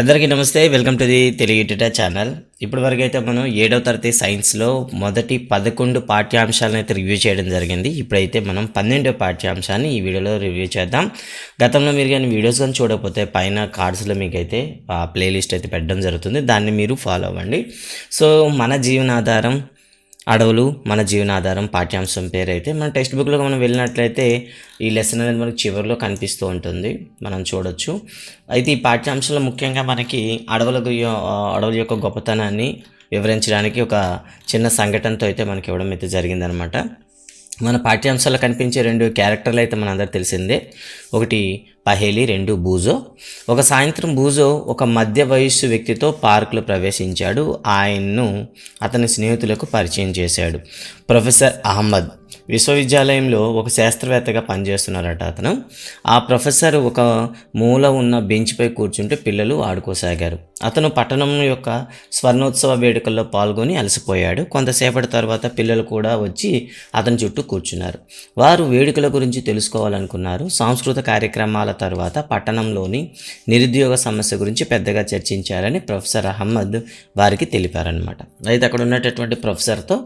అందరికీ నమస్తే. Welcome to the Telugu tutor channel. ఇప్పటివరకు అయితే మనం 7వ తరగతి సైన్స్లో మొదటి 11 పాఠ్యాంశాలను అయితే రివ్యూ చేయడం జరిగింది. ఇప్పుడైతే మనం 12వ పాఠ్యాంశాన్ని ఈ వీడియోలో రివ్యూ చేద్దాం. గతంలో మీరు కానీ వీడియోస్ కానీ చూడకపోతే పైన కార్డ్స్లో మీకైతే ప్లేలిస్ట్ అయితే పెట్టడం జరుగుతుంది. దాన్ని మీరు ఫాలో అవ్వండి. సో మన జీవనాధారం అడవులు మన జీవనాధారం పాఠ్యాంశం పేరు అయితే మన టెక్స్ట్ బుక్లో మనం వెళ్ళినట్లయితే ఈ లెసన్ అనేది మనకు చివరిలో కనిపిస్తూ ఉంటుంది, మనం చూడొచ్చు. అయితే ఈ పాఠ్యాంశంలో ముఖ్యంగా మనకి అడవుల యొక్క గొప్పతనాన్ని వివరించడానికి ఒక చిన్న సంఘటనతో అయితే మనకి ఇవ్వడం అయితే జరిగిందనమాట. మన పాఠ్యాంశాల్లో కనిపించే 2 క్యారెక్టర్లు అయితే మనందరూ తెలిసిందే. ఒకటి పహేలి, 2 బూజో. ఒక సాయంత్రం బూజో ఒక మధ్య వయస్సు వ్యక్తితో పార్కులో ప్రవేశించాడు. ఆయన్ను అతని స్నేహితులకు పరిచయం చేశాడు. ప్రొఫెసర్ అహ్మద్ విశ్వవిద్యాలయంలో ఒక శాస్త్రవేత్తగా పనిచేస్తున్నారట అతను. ఆ ప్రొఫెసర్ ఒక మూల ఉన్న బెంచ్పై కూర్చుంటే పిల్లలు ఆడుకోసాగారు. అతను పట్టణం యొక్క స్వర్ణోత్సవ వేడుకల్లో పాల్గొని అలసిపోయాడు. కొంతసేపటి తర్వాత పిల్లలు కూడా వచ్చి అతని చుట్టూ కూర్చున్నారు. వారు వేడుకల గురించి తెలుసుకోవాలనుకున్నారు. సాంస్కృతిక కార్యక్రమాల తర్వాత పట్టణంలోని నిరుద్యోగ సమస్య గురించి పెద్దగా చర్చించారని ప్రొఫెసర్ అహ్మద్ వారికి తెలిపారనమాట. అయితే అక్కడ ఉన్నటువంటి ప్రొఫెసర్తో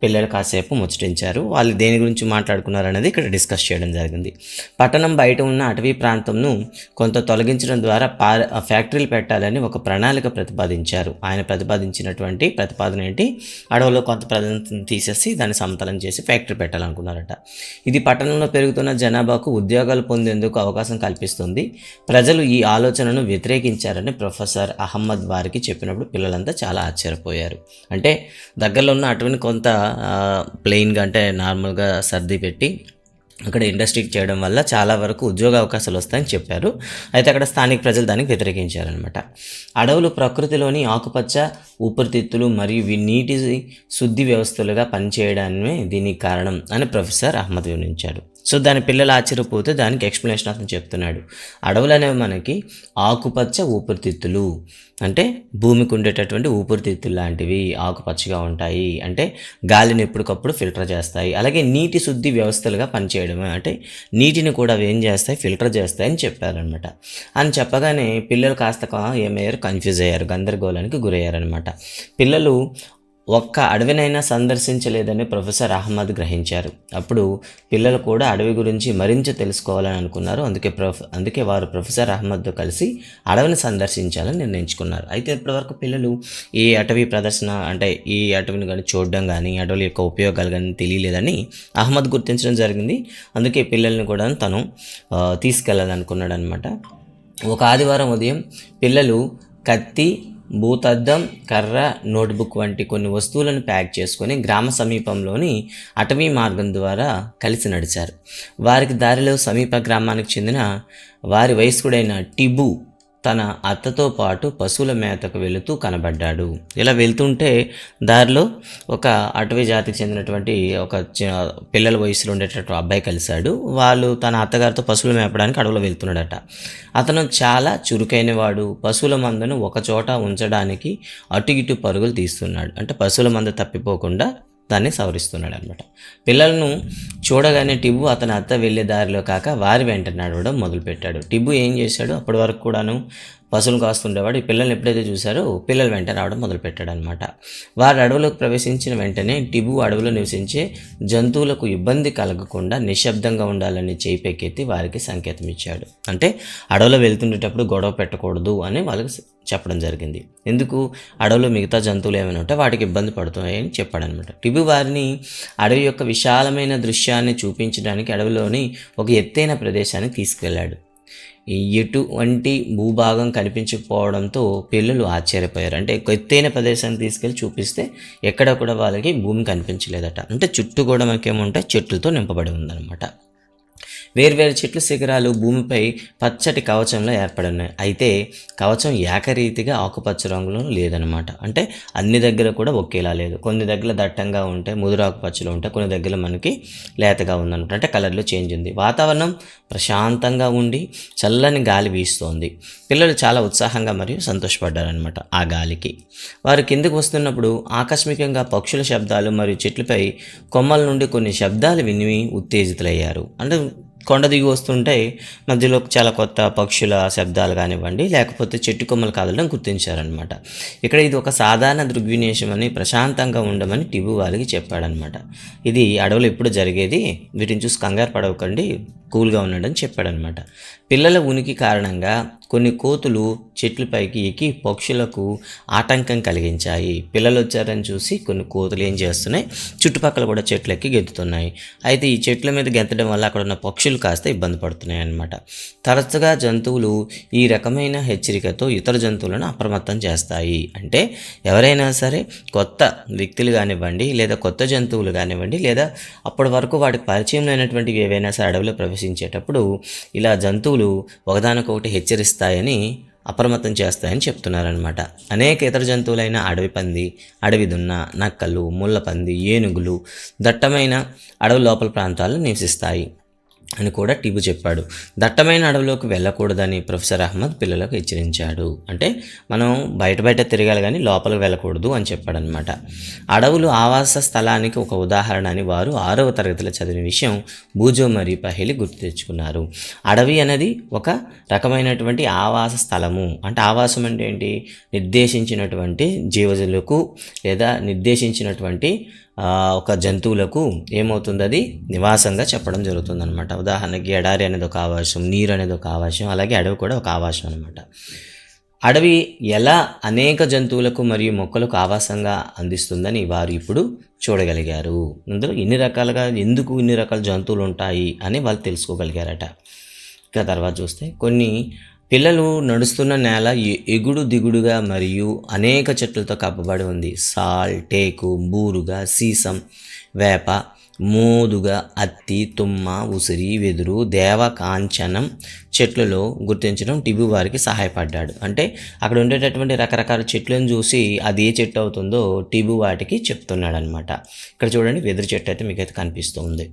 పిల్లలు కాసేపు ముచ్చటించారు. వాళ్ళు దేని గురించి మాట్లాడుకున్నారనేది ఇక్కడ డిస్కస్ చేయడం జరిగింది. పట్టణం బయట ఉన్న అటవీ ప్రాంతంను కొంత తొలగించడం ద్వారా ఫ్యాక్టరీలు పెట్టాలని ఒక ప్రణాళిక ప్రతిపాదించారు. ఆయన ప్రతిపాదించినటువంటి ప్రతిపాదన ఏంటి? అడవులో కొంత ప్రదేశం తీసేసి దాన్ని సమతలం చేసి ఫ్యాక్టరీ పెట్టాలనుకున్నారట. ఇది పట్టణంలో పెరుగుతున్న జనాభాకు ఉద్యోగాలు పొందేందుకు అవకాశం కల్పిస్తుంది. ప్రజలు ఈ ఆలోచనను వ్యతిరేకించారని ప్రొఫెసర్ అహ్మద్ వారికి చెప్పినప్పుడు పిల్లలంతా చాలా ఆశ్చర్యపోయారు. అంటే దగ్గరలో ఉన్న అటవీని కొంత ప్లెయిన్గా అంటే నార్మల్గా సర్ది పెట్టి అక్కడ ఇండస్ట్రీకి చేయడం వల్ల చాలా వరకు ఉద్యోగ అవకాశాలు వస్తాయని చెప్పారు. అయితే అక్కడ స్థానిక ప్రజలు దానికి వ్యతిరేకించారనమాట. అడవులు ప్రకృతిలోని ఆకుపచ్చ ఊపిరితిత్తులు మరియు నీటి శుద్ధి వ్యవస్థలుగా పనిచేయడాన్ని దీనికి కారణం అని ప్రొఫెసర్ అహ్మద్ వివరించాడు. సో దాని పిల్లలు ఆశ్చర్యపోతే దానికి ఎక్స్ప్లెనేషన్ అతను చెప్తున్నాడు. అడవులు అనేవి మనకి ఆకుపచ్చ ఊపిరితిత్తులు, అంటే భూమికి ఉండేటటువంటి ఊపిరితిత్తులు లాంటివి ఆకుపచ్చగా ఉంటాయి. అంటే గాలిని ఎప్పటికప్పుడు ఫిల్టర్ చేస్తాయి. అలాగే నీటి శుద్ధి వ్యవస్థలుగా పనిచేయడమే, అంటే నీటిని కూడా ఏం చేస్తాయి, ఫిల్టర్ చేస్తాయి అని చెప్పారనమాట. అని చెప్పగానే పిల్లలు కాస్త ఏమయ్యారు, కన్ఫ్యూజ్ అయ్యారు, గందరగోళానికి గురయ్యారనమాట. పిల్లలు ఒక్క అడవినైనా సందర్శించలేదని ప్రొఫెసర్ అహ్మద్ గ్రహించారు. అప్పుడు పిల్లలు కూడా అడవి గురించి మరింత తెలుసుకోవాలని అనుకున్నారు. అందుకే వారు ప్రొఫెసర్ అహ్మద్తో కలిసి అడవిని సందర్శించాలని నిర్ణయించుకున్నారు. అయితే ఇప్పటివరకు పిల్లలు ఈ అటవీ ప్రదర్శన అంటే ఈ అటవిని కానీ చూడడం కానీ అడవుల యొక్క ఉపయోగాలు కానీ తెలియలేదని అహ్మద్ గుర్తించడం జరిగింది. అందుకే పిల్లల్ని కూడా తను తీసుకెళ్ళాలనుకున్నాడు అనమాట. ఒక ఆదివారం ఉదయం పిల్లలు కత్తి, భూతద్దం, కర్ర, నోట్బుక్ వంటి కొన్ని వస్తువులను ప్యాక్ చేసుకొని గ్రామ సమీపంలోని అటవీ మార్గం ద్వారా కలిసి నడిచారు. వారికి దారిలో సమీప గ్రామానికి చెందిన వారి వయస్కుడైన టిబు తన అత్తతో పాటు పశువుల మేతకు వెళుతూ కనబడ్డాడు. ఇలా వెళ్తుంటే దారిలో ఒక అటవీ జాతికి చెందినటువంటి ఒక పిల్లల వయసులో ఉండేటటువంటి అబ్బాయి కలిశాడు. వాళ్ళు తన అత్తగారితో పశువులు మేపడానికి అడవిలో వెళ్తున్నాడట. అతను చాలా చురుకైన వాడు. పశువుల మందను ఒక చోట ఉంచడానికి అటు ఇటు పరుగులు తీస్తున్నాడు. అంటే పశువుల మంద తప్పిపోకుండా దాన్ని సవరిస్తున్నాడు అనమాట. పిల్లలను చూడగానే టిబు అతని అత్త వెళ్ళే దారిలో కాక వారి వెంట నడవడం మొదలుపెట్టాడు. టిబు ఏం చేశాడు, అప్పటి వరకు కూడాను పశువులు కాస్తుండేవాడు. ఈ పిల్లల్ని ఎప్పుడైతే చూశారో పిల్లల వెంట రావడం మొదలుపెట్టాడు అనమాట. వారు అడవులోకి ప్రవేశించిన వెంటనే టిబు అడవిలో నివసించే జంతువులకు ఇబ్బంది కలగకుండా నిశ్శబ్దంగా ఉండాలని చేయి పెక్కెత్తి వారికి సంకేతం ఇచ్చాడు. అంటే అడవిలో వెళ్తుండేటప్పుడు గొడవ పెట్టకూడదు అని వాళ్ళకి చెప్పడం జరిగింది. ఎందుకు, అడవిలో మిగతా జంతువులు ఏమైనా ఉంటే వాటికి ఇబ్బంది పడుతున్నాయని చెప్పాడనమాట. టిబు వారిని అడవి యొక్క విశాలమైన దృశ్యాన్ని చూపించడానికి అడవిలోని ఒక ఎత్తైన ప్రదేశానికి తీసుకెళ్లాడు. ఎటువంటి భూభాగం కనిపించకపోవడంతో పిల్లలు ఆశ్చర్యపోయారు. అంటే ఎత్తైన ప్రదేశాన్ని తీసుకెళ్ళి చూపిస్తే ఎక్కడ కూడా వాళ్ళకి భూమి కనిపించలేదట. అంటే చుట్టూ కూడా మనకేముంటాయి, చెట్లతో నింపబడి ఉందన్నమాట. వేర్వేరు చెట్ల శిఖరాలు భూమిపై పచ్చటి కవచంలో ఏర్పడినాయి. అయితే కవచం ఏకరీతిగా ఆకుపచ్చ రంగులో లేదనమాట. అంటే అన్ని దగ్గర కూడా ఒకేలా లేదు. కొన్ని దగ్గర దట్టంగా ఉంటాయి, ముదురు ఆకుపచ్చలో ఉంటాయి, కొన్ని దగ్గర మనకి లేతగా ఉందన్నమాట. అంటే కలర్లో చేంజ్ ఉంది. వాతావరణం ప్రశాంతంగా ఉండి చల్లని గాలి వీస్తోంది. పిల్లలు చాలా ఉత్సాహంగా మరియు సంతోషపడ్డారనమాట ఆ గాలికి. వారు కిందకు వస్తున్నప్పుడు ఆకస్మికంగా పక్షుల శబ్దాలు మరియు చెట్లపై కొమ్మల నుండి కొన్ని శబ్దాలు విని ఉత్తేజితులయ్యారు. అంటే కొండ దిగి వస్తుంటే మధ్యలో చాలా కొత్త పక్షుల శబ్దాలు కానివ్వండి, లేకపోతే చెట్టు కొమ్మలు కదలడం గుర్తించారనమాట. ఇక్కడ ఇది ఒక సాధారణ దృగ్విన్యాసం అని, ప్రశాంతంగా ఉండమని టిబు వారికి చెప్పాడనమాట. ఇది అడవులు ఎప్పుడు జరిగేది, వీటిని చూసి కంగారు పడవకండి, కూల్గా ఉన్నాడని చెప్పాడనమాట. పిల్లల ఉనికి కారణంగా కొన్ని కోతులు చెట్లపైకి ఎక్కి పక్షులకు ఆటంకం కలిగించాయి. పిల్లలు వచ్చారని చూసి కొన్ని కోతులు ఏం చేస్తున్నాయి, చుట్టుపక్కల కూడా చెట్లెక్కి గెంతుతున్నాయి. అయితే ఈ చెట్ల మీద గెంతడం వల్ల అక్కడ ఉన్న పక్షులు కాస్త ఇబ్బంది పడుతున్నాయి అన్నమాట. తరచుగా జంతువులు ఈ రకమైన హెచ్చరికతో ఇతర జంతువులను అప్రమత్తం చేస్తాయి. అంటే ఎవరైనా సరే కొత్త వ్యక్తులు కానివ్వండి, లేదా కొత్త జంతువులు కానివ్వండి, లేదా అప్పటి వరకు వాటికి పరిచయం లేనటువంటివి ఏవైనా సరే అడవిలో ప్రవేశించేటప్పుడు ఇలా జంతువులు ఒకదానికొకటి హెచ్చరిస్తాయని, అప్రమత్తం చేస్తాయని చెప్తున్నారనమాట. అనేక ఇతర జంతువులైన అడవి పంది, అడవి దున్న, నక్కలు, ముళ్ళపంది, ఏనుగులు దట్టమైన అడవి లోపల ప్రాంతాల్లో నివసిస్తాయి అని కూడా టిబు చెప్పాడు. దట్టమైన అడవిలోకి వెళ్ళకూడదని ప్రొఫెసర్ అహ్మద్ పిల్లలకు హెచ్చరించాడు. అంటే మనం బయట తిరగాలి కానీ లోపలికి వెళ్ళకూడదు అని చెప్పాడనమాట. అడవులు ఆవాస స్థలానికి ఒక ఉదాహరణ అని వారు 6వ తరగతిలో చదివిన విషయం బూజో మరియు పహేలి గుర్తు తెచ్చుకున్నారు. అడవి అనేది ఒక రకమైనటువంటి ఆవాస స్థలము. అంటే ఆవాసం అంటే ఏంటి, నిర్దేశించినటువంటి జీవజులకు లేదా నిర్దేశించినటువంటి ఒక జంతువులకు ఏమవుతుంది, అది నివాసంగా చెప్పడం జరుగుతుందన్నమాట. ఉదాహరణకి ఎడారి అనేది ఒక ఆవాసం, నీరు అనేది ఒక ఆవాసం, అలాగే అడవి కూడా ఒక ఆవాసం అనమాట. అడవి ఎలా అనేక జంతువులకు మరియు మొక్కలకు ఆవాసంగా అందిస్తుందని వారు ఇప్పుడు చూడగలిగారు. ఇందులో ఎందుకు ఇన్ని రకాల జంతువులు ఉంటాయి అని వాళ్ళు తెలుసుకోగలిగారట. ఇక తర్వాత చూస్తే కొన్ని పిల్లలు నడుస్తున్న నేల ఎగుడు దిగుడుగా మరియు అనేక చెట్లతో కప్పబడి ఉంది. సాల్, టేకు, బూరుగ, సీసం, వేప, మోదుగ, అత్తి, తుమ్మ, ఉసిరి, వెదురు, దేవ, కాంచనం చెట్లలో గుర్తించడం టిబు వారికి సహాయపడ్డాడు. అంటే అక్కడ ఉండేటటువంటి రకరకాల చెట్లను చూసి అది ఏ చెట్టు అవుతుందో టిబు వాటికి చెప్తున్నాడు అనమాట. ఇక్కడ చూడండి, వెదురు చెట్టు అయితే మీకైతే కనిపిస్తుంది.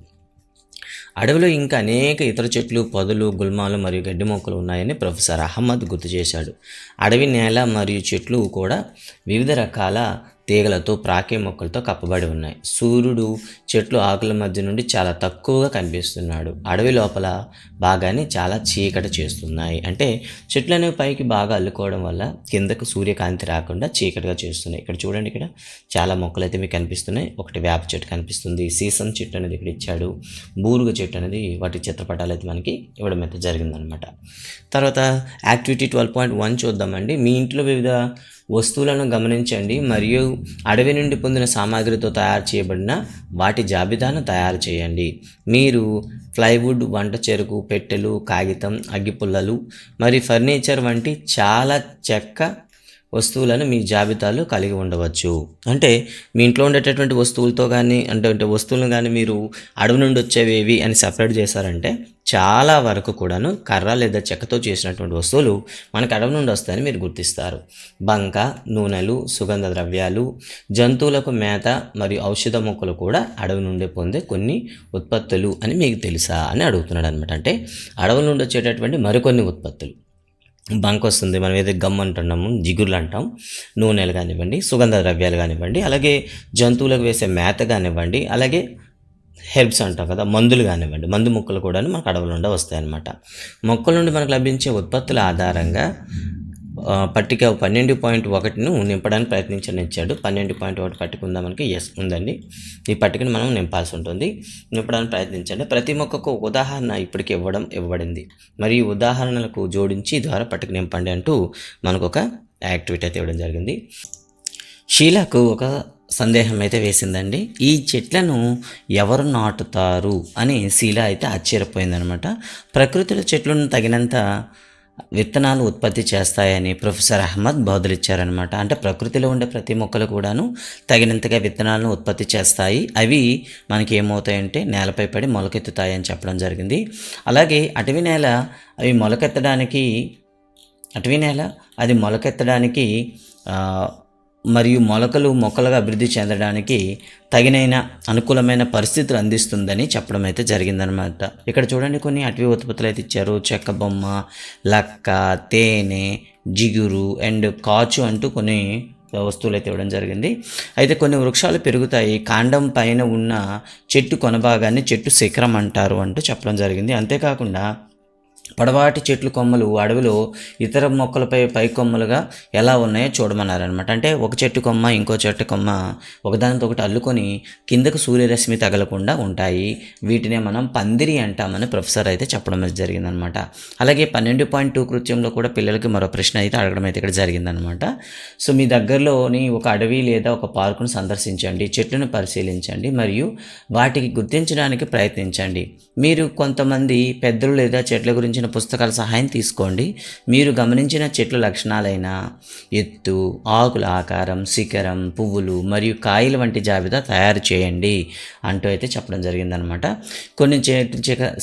అడవిలో ఇంకా అనేక ఇతర చెట్లు, పొదలు, గుల్మాలు మరియు గడ్డి మొక్కలు ఉన్నాయని ప్రొఫెసర్ అహ్మద్ గుర్తు చేశాడు. అడవి నేల మరియు చెట్లు కూడా వివిధ రకాల తీగలతో, ప్రాకే మొక్కలతో కప్పబడి ఉన్నాయి. సూర్యుడు చెట్లు ఆకుల మధ్య నుండి చాలా తక్కువగా కనిపిస్తున్నాడు. అడవి లోపల భాగాన్ని చాలా చీకటి చేస్తున్నాయి. అంటే చెట్లు అనేవి పైకి బాగా అల్లుకోవడం వల్ల కిందకు సూర్యకాంతి రాకుండా చీకటిగా చేస్తున్నాయి. ఇక్కడ చూడండి, ఇక్కడ చాలా మొక్కలు అయితే మీకు కనిపిస్తున్నాయి. ఒకటి వేప చెట్టు కనిపిస్తుంది, సీసం చెట్టు అనేది ఇక్కడ ఇచ్చాడు, బూరుగ చెట్టు అనేది వాటి చిత్రపటాలు అయితే మనకి ఇవ్వడం అయితే జరిగిందనమాట. తర్వాత యాక్టివిటీ 12.1 చూద్దామండి. మీ ఇంట్లో వివిధ వస్తువులను గమనించండి మరియు అడవి నుండి పొందిన సామాగ్రితో తయారు చేయబడిన వాటి జాబితాను తయారు చేయండి. మీరు ప్లైవుడ్, వంట చెరుకు, పెట్టెలు, కాగితం, అగ్గిపుల్లలు మరియు ఫర్నిచర్ వంటి చాలా చెక్క వస్తువులను మీ జాబితాలో కలిగి ఉండవచ్చు. అంటే మీ ఇంట్లో ఉండేటటువంటి వస్తువులతో కానీ అంటే వస్తువులను కానీ మీరు అడవి నుండి వచ్చేవేవి అని సపరేట్ చేశారంటే చాలా వరకు కూడాను కర్ర లేదా చెక్కతో చేసినటువంటి వస్తువులు మనకు అడవి నుండి వస్తాయని మీరు గుర్తిస్తారు. బంక, నూనెలు, సుగంధ ద్రవ్యాలు, జంతువులకు మేత మరియు ఔషధ మొక్కలు కూడా అడవి నుండి పొందే కొన్ని ఉత్పత్తులు అని మీకు తెలుసా అని అడుగుతున్నాడు అనమాట. అంటే అడవి నుండి వచ్చేటటువంటి మరికొన్ని ఉత్పత్తులు. బంక్ వస్తుంది, మనం ఏదైతే గమ్ అంటున్నాము, జిగుర్లు అంటాం, నూనెలు కానివ్వండి, సుగంధ ద్రవ్యాలు కానివ్వండి, అలాగే జంతువులకు వేసే మేత కానివ్వండి, అలాగే హెర్బ్స్ అంటాం కదా, మందులు కానివ్వండి, మందు మొక్కలు కూడా మనకు అడవుల నుండి వస్తాయన్నమాట. మొక్కల నుండి మనకు లభించే ఉత్పత్తుల ఆధారంగా పట్టిక 12.1ను నింపడానికి ప్రయత్నించని ఇచ్చాడు. 12.1 పట్టిక ఉందా మనకి? ఎస్ ఉందండి. ఈ పట్టికను మనం నింపాల్సి ఉంటుంది. నింపడానికి ప్రయత్నించండి. ప్రతి మొక్కకు ఉదాహరణ ఇప్పటికి ఇవ్వబడింది మరియు ఉదాహరణలకు జోడించి ద్వారా పట్టిక నింపండి అంటూ మనకు ఒక యాక్టివిటీ అయితే ఇవ్వడం జరిగింది. షీలాకు ఒక సందేహం అయితే వేసిందండి. ఈ చెట్లను ఎవరు నాటుతారు అని షీలా అయితే ఆశ్చర్యపోయిందనమాట. ప్రకృతిలో చెట్లను తగినంత విత్తనాలు ఉత్పత్తి చేస్తాయని ప్రొఫెసర్ అహ్మద్ బోధలిచ్చారనమాట. అంటే ప్రకృతిలో ఉండే ప్రతి మొక్కలు కూడాను తగినంతగా విత్తనాలను ఉత్పత్తి చేస్తాయి. అవి మనకి ఏమవుతాయంటే నేలపై పడి మొలకెత్తుతాయి అని చెప్పడం జరిగింది. అలాగే అటవీ నేల అది మొలకెత్తడానికి మరియు మొక్కలుగా అభివృద్ధి చెందడానికి తగినైన అనుకూలమైన పరిస్థితులు అందిస్తుందని చెప్పడం అయితే జరిగిందనమాట. ఇక్కడ చూడండి, కొన్ని అటవీ ఉత్పత్తులు అయితే ఇచ్చారు. చెక్క బొమ్మ, లక్క, తేనె, జిగురు అండ్ కాచు అంటూ కొన్ని వస్తువులు అయితే ఇవ్వడం జరిగింది. అయితే కొన్ని వృక్షాలు పెరుగుతాయి, కాండం పైన ఉన్న చెట్టు కొనభాగాన్ని చెట్టు శిఖరం అంటారు అంటూ చెప్పడం జరిగింది. అంతేకాకుండా పొడవాటి చెట్లు కొమ్మలు అడవిలో ఇతర మొక్కలపై పై కొమ్మలుగా ఎలా ఉన్నాయో చూడమన్నారనమాట. అంటే ఒక చెట్టు కొమ్మ ఇంకో చెట్టు కొమ్మ ఒకదానితో ఒకటి అల్లుకొని కిందకు సూర్యరశ్మి తగలకుండా ఉంటాయి. వీటినే మనం పందిరి అంటామని ప్రొఫెసర్ అయితే చెప్పడం జరిగిందనమాట. అలాగే 12.2 కృత్యంలో కూడా పిల్లలకి మరో ప్రశ్న అయితే అడగడం అయితే ఇక్కడ జరిగిందనమాట. సో మీ దగ్గరలోని ఒక అడవి లేదా ఒక పార్కును సందర్శించండి, చెట్లను పరిశీలించండి మరియు వాటికి గుర్తించడానికి ప్రయత్నించండి. మీరు కొంతమంది పెద్దలు లేదా చెట్ల గురించిన పుస్తకాల సహాయం తీసుకోండి. మీరు గమనించిన చెట్ల లక్షణాలైన ఎత్తు, ఆకుల ఆకారం, శిఖరం, పువ్వులు మరియు కాయలు వంటి జాబితా తయారు చేయండి అంటూ అయితే చెప్పడం జరిగిందనమాట. కొన్ని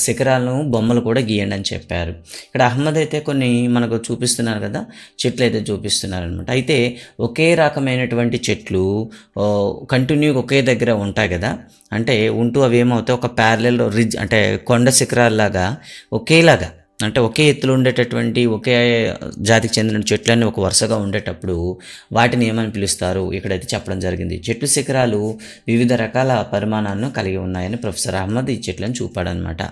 శిఖరాలను బొమ్మలు కూడా గీయండి అని చెప్పారు. ఇక్కడ అహ్మద్ అయితే కొన్ని మనకు చూపిస్తున్నారు కదా, చెట్లు అయితే చూపిస్తున్నారు అనమాట. అయితే ఒకే రకమైనటువంటి చెట్లు కంటిన్యూగా ఒకే దగ్గర ఉంటాయి కదా, అంటే ఉంటూ అవి ఏమవుతాయి, ఒక ప్యారలల్ రిడ్జ్ అంటే కొండ శిఖరాల్లాగా ఒకేలాగా అంటే ఒకే ఎత్తులో ఉండేటటువంటి ఒకే జాతికి చెందిన చెట్లన్నీ ఒక వరుసగా ఉండేటప్పుడు వాటిని ఏమని పిలుస్తారు ఇక్కడైతే చెప్పడం జరిగింది. చెట్లు శిఖరాలు వివిధ రకాల పరిమాణాలను కలిగి ఉన్నాయని ప్రొఫెసర్ అహ్మద్ ఈ చెట్లను చూపాడనమాట.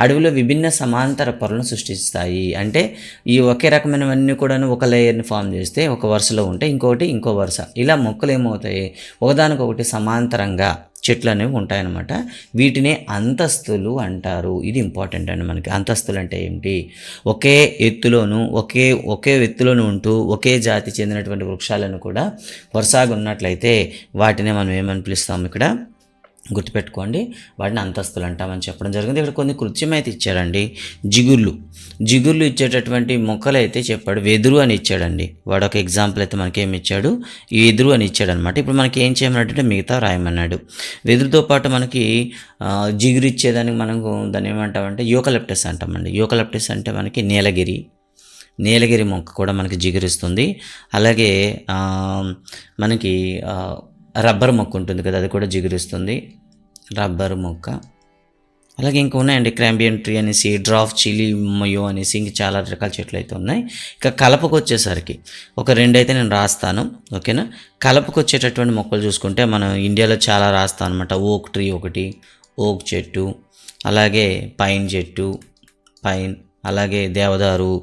అడవిలో విభిన్న సమాంతర పొరలను సృష్టిస్తాయి. అంటే ఈ ఒకే రకమైనవన్నీ కూడా ఒక లేయర్ని ఫామ్ చేస్తే ఒక వరుసలో ఉంటే ఇంకోటి ఇంకో వరుస, ఇలా మొక్కలు ఏమవుతాయి ఒకదానికొకటి సమాంతరంగా చెట్లు అనేవి ఉంటాయన్నమాట. వీటినే అంతస్తులు అంటారు. ఇది ఇంపార్టెంట్ అండి మనకి. అంతస్తులు అంటే ఏంటి, ఒకే ఎత్తులోను ఒకే ఎత్తులోను ఉంటూ ఒకే జాతి చెందినటువంటి వృక్షాలను కూడా వరుసగా ఉన్నట్లయితే వాటినే మనం ఏమని పిలుస్తాము, ఇక్కడ గుర్తుపెట్టుకోండి, వాటిని అంతస్తులు అంటామని చెప్పడం జరిగింది. ఇక్కడ కొన్ని కృత్యం అయితే ఇచ్చాడండి. జిగుర్లు ఇచ్చేటటువంటి మొక్కలు అయితే చెప్పాడు. వెదురు అని ఇచ్చాడండి. వాడు ఒక ఎగ్జాంపుల్ అయితే మనకి ఏమి ఇచ్చాడు, వెదురు అని ఇచ్చాడు అనమాట. ఇప్పుడు మనకి ఏం చేయమన్నాడంటే మిగతా రాయమన్నాడు. వెదురుతో పాటు మనకి జిగురు ఇచ్చేదానికి మనకు దాన్ని ఏమంటామంటే యూకలిప్టస్ అంటామండి. యూకలిప్టస్ అంటే మనకి నీలగిరి మొక్క కూడా మనకి జిగురిస్తుంది. అలాగే మనకి రబ్బర్ మొక్క ఉంటుంది కదా, అది కూడా జిగురిస్తుంది, రబ్బర్ మొక్క. అలాగే ఇంకా ఉన్నాయండి, క్రాంబియన్ ట్రీ అనేసి, డ్రాఫ్ చిలీ మయో అనేసి, ఇంక చాలా రకాల చెట్లు అయితే ఉన్నాయి. ఇక కలపకు వచ్చేసరికి ఒక 2 అయితే నేను రాస్తాను, ఓకేనా. కలపకు వచ్చేటటువంటి మొక్కలు చూసుకుంటే మనం ఇండియాలో చాలా రాస్తాం అనమాట. ఓక్ ట్రీ ఒకటి, ఓక్ చెట్టు, అలాగే పైన్ చెట్టు, అలాగే దేవదారు,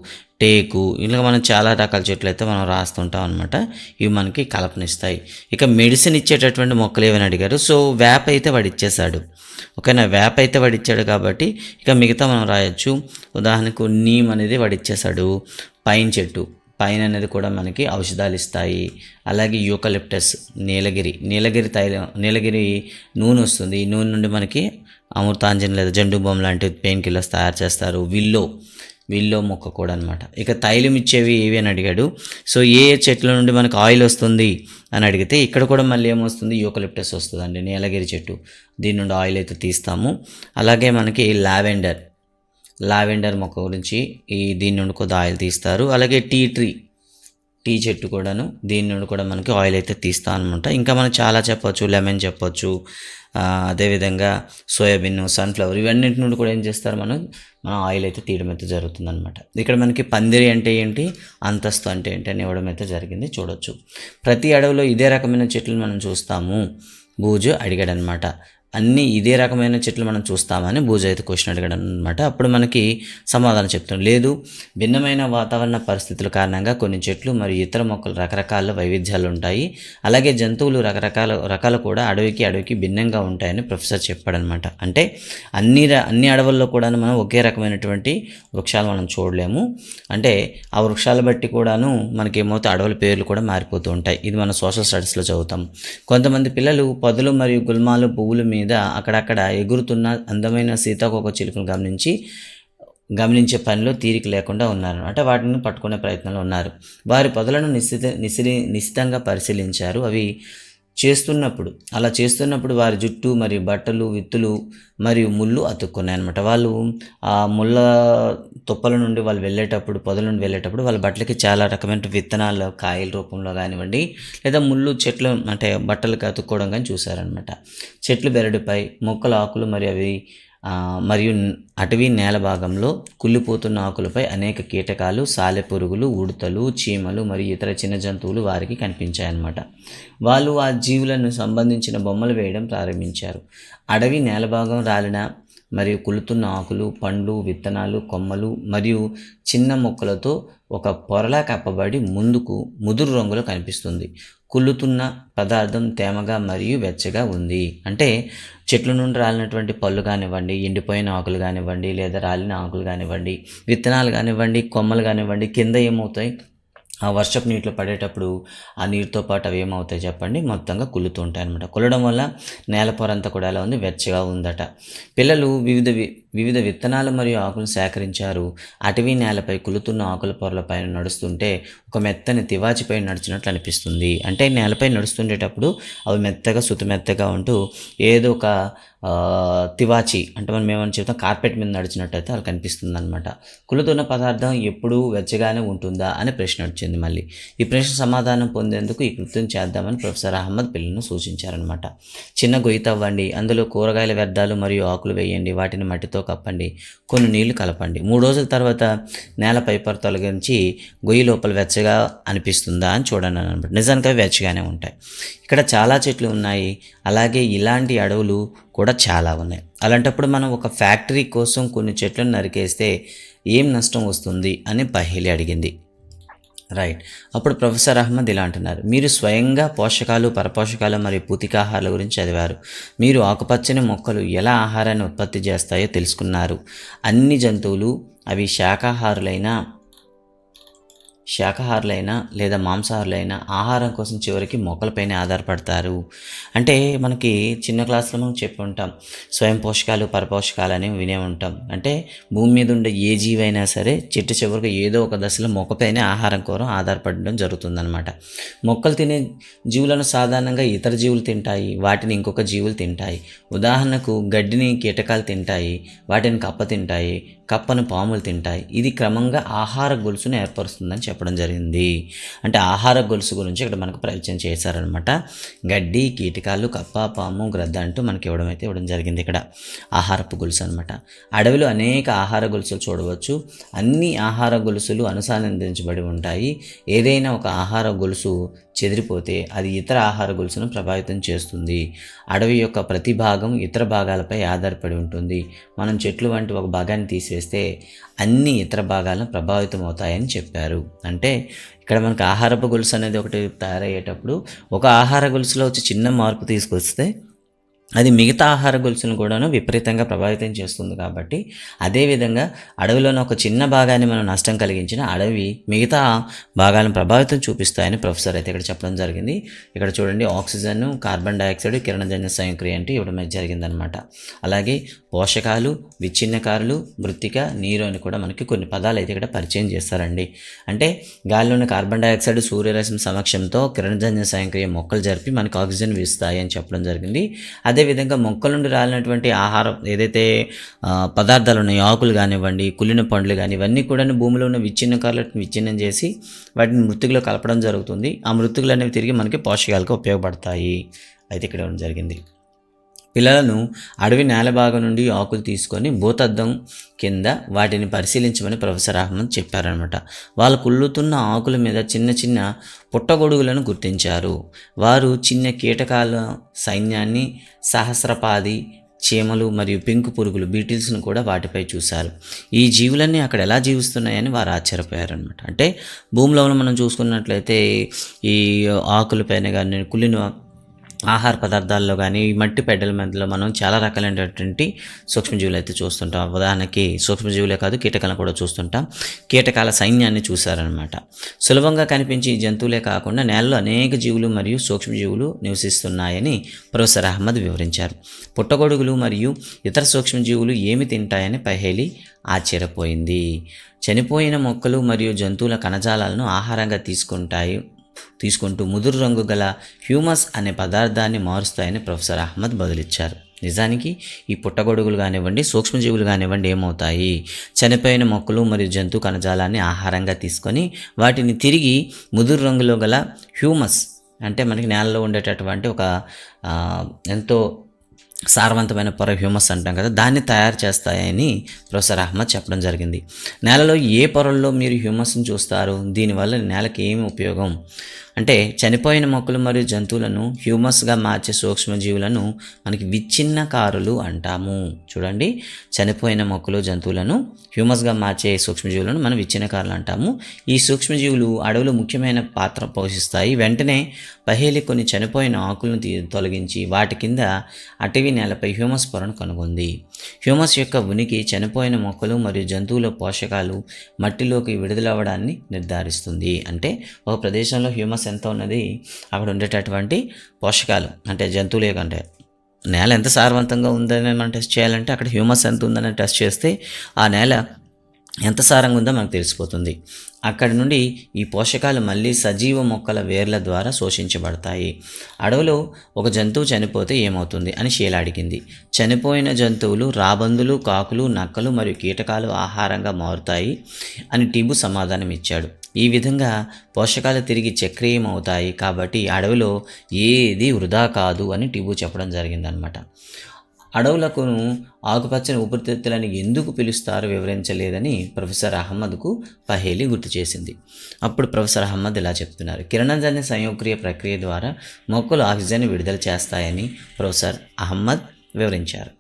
టేకు, ఇలా మనం చాలా రకాల చెట్లు అయితే మనం రాస్తుంటాం అనమాట. ఇవి మనకి కలపనిస్తాయి. ఇక మెడిసిన్ ఇచ్చేటటువంటి మొక్కలు ఏమని అడిగారు. సో వేప అయితే వాడు ఇచ్చేసాడు, ఓకేనా. వేప అయితే వాడు ఇచ్చాడు కాబట్టి ఇక మిగతా మనం రాయొచ్చు. ఉదాహరణకు నీమ్ అనేది వాడు ఇచ్చేసాడు. పైన్ చెట్టు, పైన్ అనేది కూడా మనకి ఔషధాలు ఇస్తాయి. అలాగే యూకలిప్టస్, నీలగిరి తైలం, నీలగిరి నూనె వస్తుంది. ఈ నూనె నుండి మనకి అమృతాంజన్ లేదా జండు బామ్ లాంటి పెయిన్ కిల్లర్స్ తయారు చేస్తారు. విల్లో మొక్క కూడా అనమాట. ఇక తైలం ఇచ్చేవి ఏవి అని అడిగాడు. సో ఏ చెట్ల నుండి మనకు ఆయిల్ వస్తుంది అని అడిగితే ఇక్కడ కూడా మళ్ళీ ఏమొస్తుంది, యూకలిప్టస్ వస్తుందండి, నీలగిరి చెట్టు, దీని నుండి ఆయిల్ అయితే తీస్తాము. అలాగే మనకి లావెండర్ మొక్క గురించి దీని నుండి కొద్దిగా ఆయిల్ తీస్తారు. అలాగే టీ చెట్టు కూడాను, దీని నుండి కూడా మనకి ఆయిల్ అయితే తీస్తాం అనమాట. ఇంకా మనం చాలా చెప్పొచ్చు, లెమన్ చెప్పొచ్చు, అదేవిధంగా సోయాబీన్, సన్ఫ్లవర్, ఇవన్నింటి నుండి కూడా ఏం చేస్తారు, మనం ఆయిల్ అయితే తీయడం అయితే జరుగుతుంది అనమాట. ఇక్కడ మనకి పందిరి అంటే ఏంటి, అంతస్తు అంటే ఏంటి అని ఇవ్వడం అయితే జరిగింది. చూడొచ్చు, ప్రతి అడవిలో ఇదే రకమైన చెట్లను మనం చూస్తాము బూజు అడిగాడు అనమాట. అన్నీ ఇదే రకమైన చెట్లు మనం చూస్తామని బూజు అయితే క్వశ్చన్ అడిగాడు అనమాట. అప్పుడు మనకి సమాధానం చెప్తాం, లేదు, భిన్నమైన వాతావరణ పరిస్థితుల కారణంగా కొన్ని చెట్లు మరియు ఇతర మొక్కలు రకరకాల వైవిధ్యాలు ఉంటాయి. అలాగే జంతువులు రకాలు కూడా అడవికి భిన్నంగా ఉంటాయని ప్రొఫెసర్ చెప్పాడనమాట. అంటే అన్ని అడవుల్లో కూడా మనం ఒకే రకమైనటువంటి వృక్షాలు మనం చూడలేము. అంటే ఆ వృక్షాలు బట్టి కూడాను మనకి ఏమవుతాయి, అడవుల పేర్లు కూడా మారిపోతూ ఉంటాయి. ఇది మనం సోషల్ స్టడీస్లో చదువుతాం. కొంతమంది పిల్లలు పొదలు మరియు గుల్మాలు, పువ్వుల మీద అక్కడక్కడ ఎగురుతున్న అందమైన సీతాకోక చిలుకను గమనించే పనిలో తీరిక లేకుండా ఉన్నారు. అంటే వాటిని పట్టుకునే ప్రయత్నంలో ఉన్నారు. వారి పొదలను నిశితంగా పరిశీలించారు. అలా చేస్తున్నప్పుడు వారి జుట్టు మరియు బట్టలు, విత్తులు మరియు ముళ్ళు అతుక్కున్నాయి అనమాట. వాళ్ళు ఆ ముళ్ళ తుప్పల నుండి పొదల నుండి వెళ్ళేటప్పుడు వాళ్ళ బట్టలకి చాలా రకమైన విత్తనాలు కాయల రూపంలో కానివ్వండి, లేదా ముళ్ళు చెట్లు అంటే బట్టలకు అతుక్కోవడం కానీ చూశారనమాట. చెట్లు బెరడుపై మొక్కల ఆకులు మరియు అవి మరియు అటవీ నేల భాగంలో కుళ్ళిపోతున్న ఆకులపై అనేక కీటకాలు, సాలెపురుగులు, ఉడతలు, చీమలు మరియు ఇతర చిన్న జంతువులు వారికి కనిపించాయన్నమాట. వాళ్ళు ఆ జీవులను సంబంధించిన బొమ్మలు వేయడం ప్రారంభించారు. అడవి నేల భాగం రాలిన మరియు కుళ్ళుతున్న ఆకులు, పండ్లు, విత్తనాలు, కొమ్మలు మరియు చిన్న మొక్కలతో ఒక పొరలా కప్పబడి ముందుకు ముదురు రంగులో కనిపిస్తుంది. కుళ్ళుతున్న పదార్థం తేమగా మరియు వెచ్చగా ఉంది. అంటే చెట్ల నుండి రాలినటువంటి పళ్ళు కానివ్వండి, ఎండిపోయిన ఆకులు కానివ్వండి, లేదా రాలిన ఆకులు కానివ్వండి, విత్తనాలు కానివ్వండి, కొమ్మలు కానివ్వండి, కింద ఏమవుతాయి, ఆ వర్షపు నీటిలో పడేటప్పుడు ఆ నీటితో పాటు అవి ఏమవుతాయి చెప్పండి, మొత్తంగా కుళ్ళుతూ ఉంటాయి అనమాట. కుళ్ళడం వల్ల నేల పొర అంతా కూడా ఎలా ఉంది, వెచ్చగా ఉందట. పిల్లలు వివిధ విత్తనాలు మరియు ఆకులను సేకరించారు. అటవీ నేలపై కుళ్ళుతున్న ఆకుల పొరల పైన నడుస్తుంటే ఒక మెత్తని తివాచిపై నడిచినట్లు అనిపిస్తుంది. అంటే నేలపై నడుస్తుండేటప్పుడు అవి మెత్తగా సుతిమెత్తగా ఉంటూ ఏదో ఒక తివాచి అంటే మనం ఏమని చెప్తాం, కార్పెట్ మీద నడిచినట్టయితే అలా కనిపిస్తుంది అనమాట. కుళ్ళుతున్న పదార్థం ఎప్పుడూ వెచ్చగానే ఉంటుందా అని ప్రశ్న వచ్చింది. మళ్ళీ ఈ ప్రశ్న సమాధానం పొందేందుకు ఈ కృత్యం చేద్దామని ప్రొఫెసర్ అహ్మద్ పిల్లలను సూచించారనమాట. చిన్న గొయ్యి తవ్వండి, అందులో కూరగాయల వ్యర్థాలు మరియు ఆకులు వేయండి, వాటిని మట్టితో కప్పండి, కొన్ని నీళ్లు కలపండి. 3 రోజుల తర్వాత నేల పైపొర తొలగించి గొయ్యి లోపల వెచ్చగా అనిపిస్తుందా అని చూడండి అనమాట. నిజానికి అవి వెచ్చగానే ఉంటాయి. ఇక్కడ చాలా చెట్లు ఉన్నాయి, అలాగే ఇలాంటి అడవులు కూడా చాలా ఉన్నాయి. అలాంటప్పుడు మనం ఒక ఫ్యాక్టరీ కోసం కొన్ని చెట్లను నరికేస్తే ఏం నష్టం వస్తుంది అని పహేలి అడిగింది. రైట్. అప్పుడు ప్రొఫెసర్ అహ్మద్ ఇలా అంటున్నారు, మీరు స్వయంగా పోషకాలు, పరపోషకాలు మరియు పూతికాహారాల గురించి చదివారు. మీరు ఆకుపచ్చని మొక్కలు ఎలా ఆహారాన్ని ఉత్పత్తి చేస్తాయో తెలుసుకున్నారు. అన్ని జంతువులు అవి శాకాహారులైనా లేదా మాంసాహారులైనా ఆహారం కోసం చివరికి మొక్కలపైనే ఆధారపడతారు. అంటే మనకి చిన్న క్లాస్లో మనం చెప్పి ఉంటాం, స్వయం పోషకాలు, పరపోషకాలు అని వినే ఉంటాం. అంటే భూమి మీద ఉండే ఏ జీవైనా సరే చిట్ట చివరికి ఏదో ఒక దశలో మొక్కపైనే ఆహారం కోసం ఆధారపడడం జరుగుతుందన్నమాట. మొక్కలు తినే జీవులను సాధారణంగా ఇతర జీవులు తింటాయి, వాటిని ఇంకొక జీవులు తింటాయి. ఉదాహరణకు గడ్డిని కీటకాలు తింటాయి, వాటిని కప్ప తింటాయి, కప్పను పాములు తింటాయి. ఇది క్రమంగా ఆహార గొలుసును ఏర్పరుస్తుందని చెప్పడం జరిగింది. అంటే ఆహార గొలుసు గురించి ఇక్కడ మనకు ప్రవచనం చేశారనమాట. గడ్డి, కీటకాలు, కప్ప, పాము, గ్రద్ద అంటూ మనకి ఇవ్వడం జరిగింది. ఇక్కడ ఆహారపు గొలుసు అనమాట. అడవిలో అనేక ఆహార గొలుసులు చూడవచ్చు. అన్ని ఆహార గొలుసులు అనుసంధానించబడి ఉంటాయి. ఏదైనా ఒక ఆహార గొలుసు చెదిరిపోతే అది ఇతర ఆహార గొలుసును ప్రభావితం చేస్తుంది. అడవి యొక్క ప్రతి భాగం ఇతర భాగాలపై ఆధారపడి ఉంటుంది. మనం చెట్లు వంటి ఒక భాగాన్ని తీసివేస్తే అన్ని ఇతర భాగాలను ప్రభావితం అవుతాయని చెప్పారు. అంటే ఇక్కడ మనకు ఆహారపు గొలుసు అనేది ఒకటి తయారయ్యేటప్పుడు ఒక ఆహార గొలుసులో వచ్చి చిన్న మార్పు తీసుకొస్తే అది మిగతా ఆహార గొలుసును కూడాను విపరీతంగా ప్రభావితం చేస్తుంది. కాబట్టి అదేవిధంగా అడవిలోని ఒక చిన్న భాగాన్ని మనం నష్టం కలిగించిన అడవి మిగతా భాగాలను ప్రభావితం చూపిస్తాయని ప్రొఫెసర్ అయితే ఇక్కడ చెప్పడం జరిగింది. ఇక్కడ చూడండి, ఆక్సిజన్, కార్బన్ డైఆక్సైడ్, కిరణజన్య సంక్రియ అంటే ఇవ్వడం జరిగిందనమాట. అలాగే పోషకాలు, విచ్ఛిన్నకారులు, మృత్తిక, నీరు అని కూడా మనకి కొన్ని పదాలు అయితే ఇక్కడ పరిచయం చేస్తారండి. అంటే గాలిలోని కార్బన్ డైఆక్సైడ్ సూర్యరశ్మి సమక్షంతో కిరణజన్య సంక్రియ మొక్కలు జరిపి మనకు ఆక్సిజన్ ఇస్తాయి అని చెప్పడం జరిగింది. అదేవిధంగా మొక్కల నుండి రాలినటువంటి ఆహారం ఏదైతే పదార్థాలు ఉన్నాయో, ఆకులు కానివ్వండి, కుళ్ళిన పండ్లు కానీ, ఇవన్నీ కూడా భూమిలో ఉన్న విచ్ఛిన్నకారులను విచ్ఛిన్నం చేసి వాటిని మృత్తికలో కలపడం జరుగుతుంది. ఆ మృత్తికలు అనేవి తిరిగి మనకి పోషకాలకు ఉపయోగపడతాయి అయితే ఇక్కడ జరిగింది. పిల్లలను అడవి నేల భాగం నుండి ఆకులు తీసుకొని భూతద్దం కింద వాటిని పరిశీలించమని ప్రొఫెసర్ అహ్మద్ చెప్పారనమాట. వాళ్ళు కుళ్ళుతున్న ఆకుల మీద చిన్న చిన్న పుట్టగొడుగులను గుర్తించారు. వారు చిన్న కీటకాల సైన్యాన్ని, సహస్రపాది చీమలు మరియు పెంకు పురుగులు, బీటిల్స్ను కూడా వాటిపై చూశారు. ఈ జీవులన్నీ అక్కడ ఎలా జీవిస్తున్నాయని వారు ఆశ్చర్యపోయారనమాట. అంటే భూమిలో మనం చూసుకున్నట్లయితే ఈ ఆకులపైన కానీ, కుళ్ళిన ఆహార పదార్థాల్లో కానీ, మట్టి పెడ్డల మధ్యలో మనం చాలా రకాలైనటువంటి సూక్ష్మజీవులు అయితే చూస్తుంటాం. ఉదాహరణకి సూక్ష్మజీవులే కాదు, కీటకాలను కూడా చూస్తుంటాం. కీటకాల సైన్యాన్ని చూశారనమాట. సులభంగా కనిపించే ఈ జంతువులే కాకుండా నేలలో అనేక జీవులు మరియు సూక్ష్మజీవులు నివసిస్తున్నాయని ప్రొఫెసర్ అహ్మద్ వివరించారు. పుట్టగొడుగులు మరియు ఇతర సూక్ష్మజీవులు ఏమి తింటాయని పహేలి ఆశ్చర్యపోయింది. చనిపోయిన మొక్కలు మరియు జంతువుల కణజాలాలను ఆహారంగా తీసుకుంటూ ముదురు రంగు గల హ్యూమస్ అనే పదార్థాన్ని మారుస్తాయని ప్రొఫెసర్ అహ్మద్ బదులిచ్చారు. నిజానికి ఈ పుట్టగొడుగులు కానివ్వండి, సూక్ష్మజీవులు కానివ్వండి ఏమవుతాయి, చనిపోయిన మొక్కలు మరియు జంతు కణజాలాన్ని ఆహారంగా తీసుకొని వాటిని తిరిగి ముదురు రంగులో గల హ్యూమస్ అంటే మనకి నేలలో ఉండేటటువంటి ఒక ఎంతో సారవంతమైన పొర హ్యూమస్ అంటాం కదా, దాన్ని తయారు చేస్తాయని ప్రొఫెసర్ అహ్మద్ చెప్పడం జరిగింది. నేలలో ఏ పొరల్లో మీరు హ్యూమస్ని చూస్తారు? దీనివల్ల నేలకి ఏమి ఉపయోగం అంటే, చనిపోయిన మొక్కలు మరియు జంతువులను హ్యూమస్గా మార్చే సూక్ష్మజీవులను మనకి విచ్ఛిన్నకారులు అంటాము. చూడండి, చనిపోయిన మొక్కలు జంతువులను హ్యూమస్గా మార్చే సూక్ష్మజీవులను మనం విచ్ఛిన్నకారులు అంటాము. ఈ సూక్ష్మజీవులు అడవిలో ముఖ్యమైన పాత్ర పోషిస్తాయి. వెంటనే పహేలి కొన్ని చనిపోయిన ఆకులను తొలగించి వాటి కింద అటవీ నేలపై హ్యూమస్ పొరను కనుగొంది. హ్యూమస్ యొక్క ఉనికి చనిపోయిన మొక్కలు మరియు జంతువుల పోషకాలు మట్టిలోకి విడుదలవ్వడాన్ని నిర్ధారిస్తుంది. అంటే ఒక ప్రదేశంలో హ్యూమస్ ఎంత ఉన్నది, అక్కడ ఉండేటటువంటి పోషకాలు అంటే జంతువులే కంటే నేల ఎంత సారవంతంగా ఉందని మనం టెస్ట్ చేయాలంటే అక్కడ హ్యూమస్ ఎంత ఉందని టెస్ట్ చేస్తే ఆ నేల ఎంత సారంగా ఉందో మనకు తెలిసిపోతుంది. అక్కడి నుండి ఈ పోషకాలు మళ్ళీ సజీవ మొక్కల వేర్ల ద్వారా శోషించబడతాయి. అడవిలో ఒక జంతువు చనిపోతే ఏమవుతుంది అని షీలా అడిగింది. చనిపోయిన జంతువులు రాబందులు, కాకులు, నక్కలు మరియు కీటకాలు ఆహారంగా మారుతాయి అని టిబు సమాధానం ఇచ్చాడు. ఈ విధంగా పోషకాలు తిరిగి చక్రీయం అవుతాయి, కాబట్టి అడవిలో ఏది వృధా కాదు అని టిబు చెప్పడం జరిగిందనమాట. అడవులకు ఆకుపచ్చని ఊపిరితిత్తులని ఎందుకు పిలుస్తారో వివరించలేదని ప్రొఫెసర్ అహ్మద్కు పహేలి గుర్తు చేసింది. అప్పుడు ప్రొఫెసర్ అహ్మద్ ఇలా చెప్తున్నారు. కిరణజన్య సంయోగక్రియ ప్రక్రియ ద్వారా మొక్కలు ఆక్సిజన్ విడుదల చేస్తాయని ప్రొఫెసర్ అహ్మద్ వివరించారు.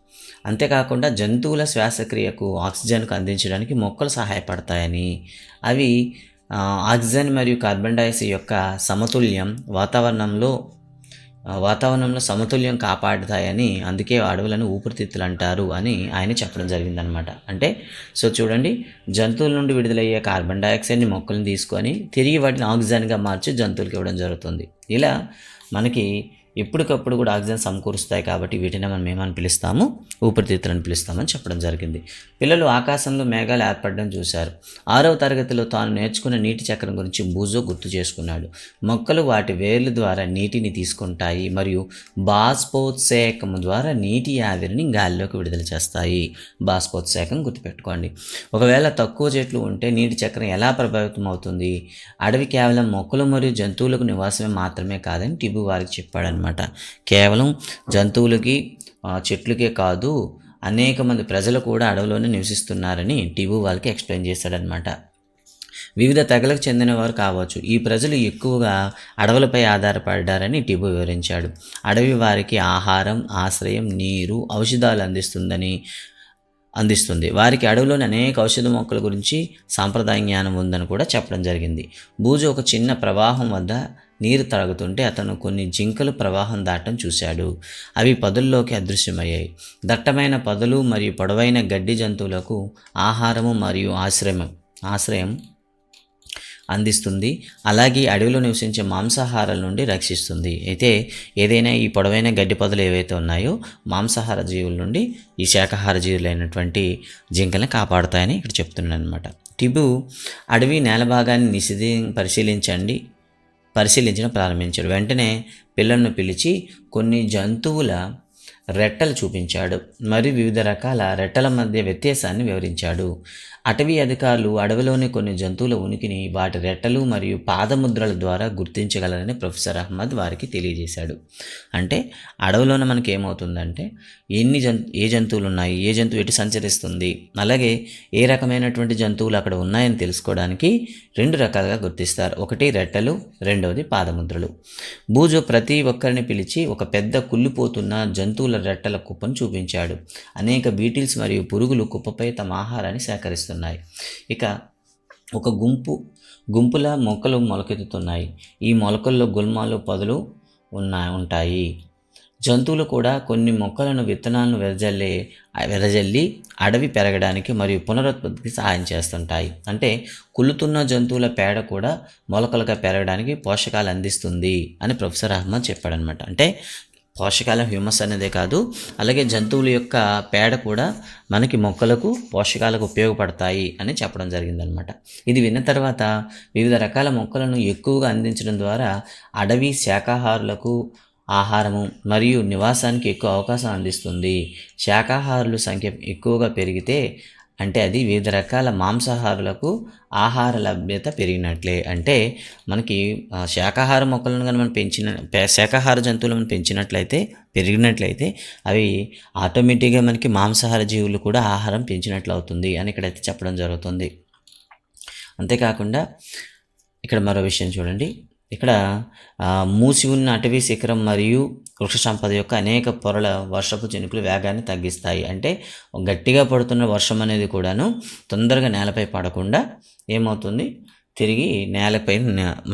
అంతేకాకుండా జంతువుల శ్వాసక్రియకు ఆక్సిజన్కు అందించడానికి మొక్కలు సహాయపడతాయని, అవి ఆక్సిజన్ మరియు కార్బన్ డైఆక్సైడ్ యొక్క వాతావరణంలో సమతుల్యం కాపాడుతాయని, అందుకే అడవులను ఊపిరితిత్తులు అంటారు అని ఆయన చెప్పడం జరిగిందనమాట. అంటే చూడండి, జంతువుల నుండి విడుదలయ్యే కార్బన్ డైఆక్సైడ్ని మొక్కలను తీసుకొని తిరిగి వాటిని ఆక్సిజన్గా మార్చి జంతువులకు ఇవ్వడం జరుగుతుంది. ఇలా మనకి ఎప్పటికప్పుడు కూడా ఆక్సిజన్ సమకూరుస్తాయి, కాబట్టి వీటిని మనం ఏమని పిలుస్తాము? ఊపిరితిత్తులను పిలుస్తామని చెప్పడం జరిగింది. పిల్లలు ఆకాశంలో మేఘాలు ఏర్పడడం చూశారు. 6వ తరగతిలో తాను నేర్చుకున్న నీటి చక్రం గురించి బూజో గుర్తు చేసుకున్నాడు. మొక్కలు వాటి వేర్ల ద్వారా నీటిని తీసుకుంటాయి మరియు బాష్పోత్సేకం ద్వారా నీటి ఆవిరిని గాలిలోకి విడుదల చేస్తాయి. బాష్పోత్సేకం గుర్తుపెట్టుకోండి. ఒకవేళ తక్కువ చెట్లు ఉంటే నీటి చక్రం ఎలా ప్రభావితం అవుతుంది? అడవి కేవలం మొక్కలు మరియు జంతువులకు నివాసమే మాత్రమే కాదని టిబు వారికి చెప్పాడనమాట. కేవలం జంతువులకి చెట్లకే కాదు, అనేక మంది ప్రజలు కూడా అడవిలోనే నివసిస్తున్నారని టిబు వాళ్ళకి ఎక్స్ప్లెయిన్ చేశాడనమాట. వివిధ తెగలకు చెందినవారు కావచ్చు, ఈ ప్రజలు ఎక్కువగా అడవులపై ఆధారపడ్డారని టిబు వివరించాడు. అడవి వారికి ఆహారం, ఆశ్రయం, నీరు, ఔషధాలు అందిస్తుంది. వారికి అడవిలోని అనేక ఔషధ మొక్కల గురించి సాంప్రదాయ జ్ఞానం ఉందని కూడా చెప్పడం జరిగింది. బూజు ఒక చిన్న ప్రవాహం వద్ద నీరు తాగుతుంటే అతను కొన్ని జింకలు ప్రవాహం దాటం చూశాడు. అవి పొదల్లోకి అదృశ్యమయ్యాయి. దట్టమైన పొదలు మరియు పొడవైన గడ్డి జంతువులకు ఆహారము మరియు ఆశ్రయం అందిస్తుంది. అలాగే అడవిలో నివసించే మాంసాహారాల నుండి రక్షిస్తుంది. అయితే ఏదైనా ఈ పొడవైన గడ్డి పొదలు ఏవైతే ఉన్నాయో మాంసాహార జీవుల నుండి ఈ శాకాహార జీవులైనటువంటి జింకల్ని కాపాడుతాయని ఇక్కడ చెప్తున్నాను అనమాట. టిబు అడవి నేల భాగాన్ని పరిశీలించడం ప్రారంభించాడు. వెంటనే పిల్లలను పిలిచి కొన్ని జంతువుల రెట్టలు చూపించాడు మరియు వివిధ రకాల రెట్టల మధ్య వ్యత్యాసాన్ని వివరించాడు. అటవీ అధికారులు అడవిలోని కొన్ని జంతువుల ఉనికిని వాటి రెట్టలు మరియు పాదముద్రల ద్వారా గుర్తించగలరని ప్రొఫెసర్ అహ్మద్ వారికి తెలియజేశాడు. అంటే అడవిలోనే మనకి ఏమవుతుందంటే ఏ జంతువులు ఉన్నాయి, ఏ జంతువు ఎటు సంచరిస్తుంది, అలాగే ఏ రకమైనటువంటి జంతువులు అక్కడ ఉన్నాయని తెలుసుకోవడానికి 2 రకాలుగా గుర్తిస్తారు. ఒకటి రెట్టలు, రెండవది పాదముద్రలు. బూజో ప్రతి ఒక్కరిని పిలిచి ఒక పెద్ద కుళ్ళిపోతున్న జంతువుల రెట్టల కుప్పను చూపించాడు. అనేక బీటిల్స్ మరియు పురుగులు కుప్పపై తమ ఆహారాన్ని సేకరిస్తున్నాయి. ఇక ఒక గుంపుల మొక్కలు మొలకెత్తుతున్నాయి. ఈ మొలకల్లో గుల్మాలు, పొదలు ఉంటాయి. జంతువులు కూడా కొన్ని మొక్కలను విత్తనాలను వెదజల్లి అడవి పెరగడానికి మరియు పునరుత్పత్తికి సహాయం చేస్తుంటాయి. అంటే కుళ్ళుతున్న జంతువుల పేడ కూడా మొలకలుగా పెరగడానికి పోషకాలు అందిస్తుంది అని ప్రొఫెసర్ అహ్మద్ చెప్పాడనమాట. అంటే పోషకాల హ్యూమస్ అనేదే కాదు, అలాగే జంతువుల యొక్క పేడ కూడా మనకి మొక్కలకు పోషకాలకు ఉపయోగపడతాయి అని చెప్పడం జరిగిందనమాట. ఇది విన్న తర్వాత వివిధ రకాల మొక్కలను ఎక్కువగా అందించడం ద్వారా అడవి శాకాహారులకు ఆహారము మరియు నివాసానికి ఎక్కువ అవకాశం అందిస్తుంది. శాకాహారుల సంఖ్య ఎక్కువగా పెరిగితే అంటే అది వివిధ రకాల మాంసాహారులకు ఆహార లభ్యత పెరిగినట్లే. అంటే మనకి శాకాహార మొక్కలను కానీ మనం శాకాహార జంతువులను పెంచినట్లయితే పెరిగినట్లయితే అవి ఆటోమేటిక్గా మనకి మాంసాహార జీవులు కూడా ఆహారం పెంచినట్లు అవుతుంది అని ఇక్కడైతే చెప్పడం జరుగుతుంది. అంతేకాకుండా ఇక్కడ మరో విషయం చూడండి. ఇక్కడ మూసి ఉన్న అటవీ శిఖరం మరియు వృక్ష సంపద యొక్క అనేక పొరల వర్షపు చినుకులు వేగాన్ని తగ్గిస్తాయి. అంటే గట్టిగా పడుతున్న వర్షం అనేది కూడాను తొందరగా నేలపై పడకుండా ఏమవుతుంది, తిరిగి నేలపై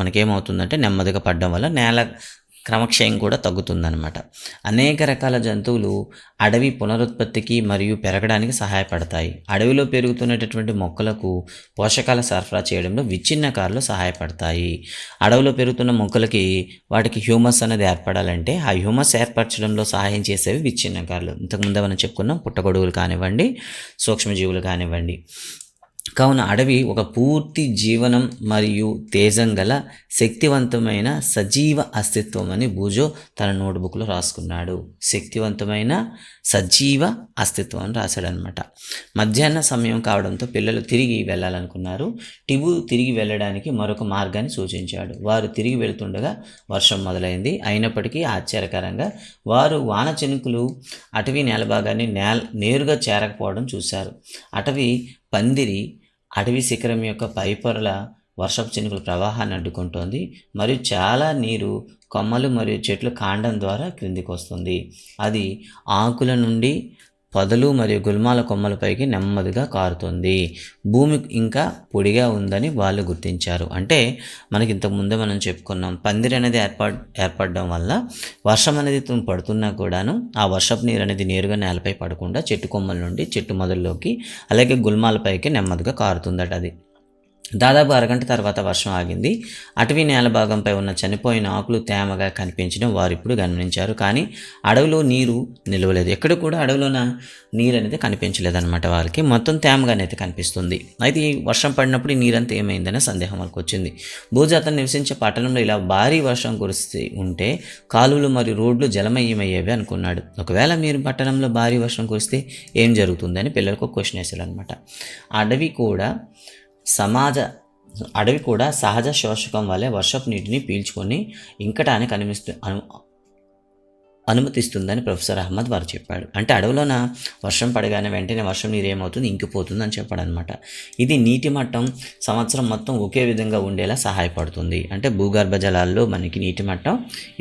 మనకేమవుతుందంటే నెమ్మదిగా పడడం వల్ల నేల క్రమక్షయం కూడా తగ్గుతుందన్నమాట. అనేక రకాల జంతువులు అడవి పునరుత్పత్తికి మరియు పెరగడానికి సహాయపడతాయి. అడవిలో పెరుగుతున్నటువంటి మొక్కలకు పోషకాల సరఫరా చేయడంలో విచ్ఛిన్నకారులు సహాయపడతాయి. అడవిలో పెరుగుతున్న మొక్కలకి వాటికి హ్యూమస్ అనేది ఏర్పడాలంటే ఆ హ్యూమస్ ఏర్పరచడంలో సహాయం చేసేవి విచ్ఛిన్నకారులు. ఇంతకుముందే మనం చెప్పుకున్నాం, పుట్టగొడుగులు కానివ్వండి, సూక్ష్మజీవులు కానివ్వండి. కావున అడవి ఒక పూర్తి జీవనం మరియు తేజం గల శక్తివంతమైన సజీవ అస్తిత్వం అని బూజో తన నోట్బుక్లో రాసుకున్నాడు. శక్తివంతమైన సజీవ అస్తిత్వం అని రాశాడనమాట. మధ్యాహ్న సమయం కావడంతో పిల్లలు తిరిగి వెళ్ళాలనుకున్నారు. టిబు తిరిగి వెళ్ళడానికి మరొక మార్గాన్ని సూచించాడు. వారు తిరిగి వెళుతుండగా వర్షం మొదలైంది. అయినప్పటికీ ఆశ్చర్యకరంగా వారు వాన చినుకులు అటవీ నేలభాగాన్ని నేరుగా చేరకపోవడం చూశారు. అటవీ పందిరి అటవీ శిఖరం యొక్క పైపొరల వర్షపు చినుకుల ప్రవాహాన్ని అడ్డుకుంటోంది మరియు చాలా నీరు కొమ్మలు మరియు చెట్లు కాండం ద్వారా క్రిందికి వస్తుంది. అది ఆకుల నుండి పొదలు మరియు గుల్మాల కొమ్మలపైకి నెమ్మదిగా కారుతుంది. భూమి ఇంకా పొడిగా ఉందని వాళ్ళు గుర్తించారు. అంటే మనకి ఇంతకుముందే మనం చెప్పుకున్నాం, పందిరి అనేది ఏర్పడడం వల్ల వర్షం అనేది పడుతున్నా కూడాను ఆ వర్షపు నీరు అనేది నేరుగా నేలపై పడకుండా చెట్టు కొమ్మల నుండి చెట్టు మొదల్లోకి అలాగే గుల్మాలపైకి నెమ్మదిగా కారుతుందట. అది దాదాపు అరగంట తర్వాత వర్షం ఆగింది. అటవీ నేల భాగంపై ఉన్న చనిపోయిన ఆకులు తేమగా కనిపించడం వారు ఇప్పుడు గమనించారు. కానీ అడవిలో నీరు నిలవలేదు. ఎక్కడ కూడా అడవిలోన నీరు అనేది కనిపించలేదన్నమాట. వాళ్ళకి మొత్తం తేమగానైతే కనిపిస్తుంది. అయితే ఈ వర్షం పడినప్పుడు ఈ నీరంతా ఏమైందనే సందేహం వాళ్ళకి వచ్చింది. బూజు అతను నివసించే పట్టణంలో ఇలా భారీ వర్షం కురిస్తే ఉంటే కాలువలు మరియు రోడ్లు జలమయమయ్యేవి అనుకున్నాడు. ఒకవేళ మీరు పట్టణంలో భారీ వర్షం కురిస్తే ఏం జరుగుతుందని పిల్లలకు క్వశ్చన్ వేశాడు అనమాట. అడవి కూడా సహజ శోషకం వల్లే వర్షపు నీటిని పీల్చుకొని ఇంకటానికి అనుమతిస్తుందని ప్రొఫెసర్ అహ్మద్ వారు చెప్పాడు. అంటే అడవిలోన వర్షం పడగానే వెంటనే వర్షం నీరు ఏమవుతుంది, ఇంకిపోతుంది అని చెప్పాడు అనమాట. ఇది నీటి మట్టం సంవత్సరం మొత్తం ఒకే విధంగా ఉండేలా సహాయపడుతుంది. అంటే భూగర్భ జలాల్లో మనకి నీటి మట్టం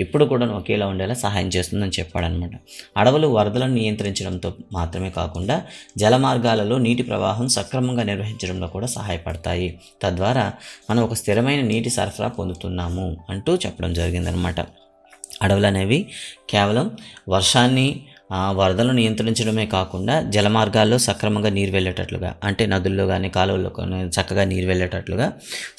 ఎప్పుడు కూడా ఒకేలా ఉండేలా సహాయం చేస్తుందని చెప్పాడనమాట. అడవులు వరదలను నియంత్రించడంతో మాత్రమే కాకుండా జల మార్గాలలో నీటి ప్రవాహం సక్రమంగా నిర్వహించడంలో కూడా సహాయపడతాయి. తద్వారా మనం ఒక స్థిరమైన నీటి సరఫరా పొందుతున్నాము అంటూ చెప్పడం జరిగిందనమాట. అడవులు అనేవి కేవలం వర్షాన్ని వరదలను నియంత్రించడమే కాకుండా జలమార్గాల్లో సక్రమంగా నీరు వెళ్ళేటట్లుగా, అంటే నదుల్లో కానీ కాలువల్లో కానీ చక్కగా నీరు వెళ్ళేటట్లుగా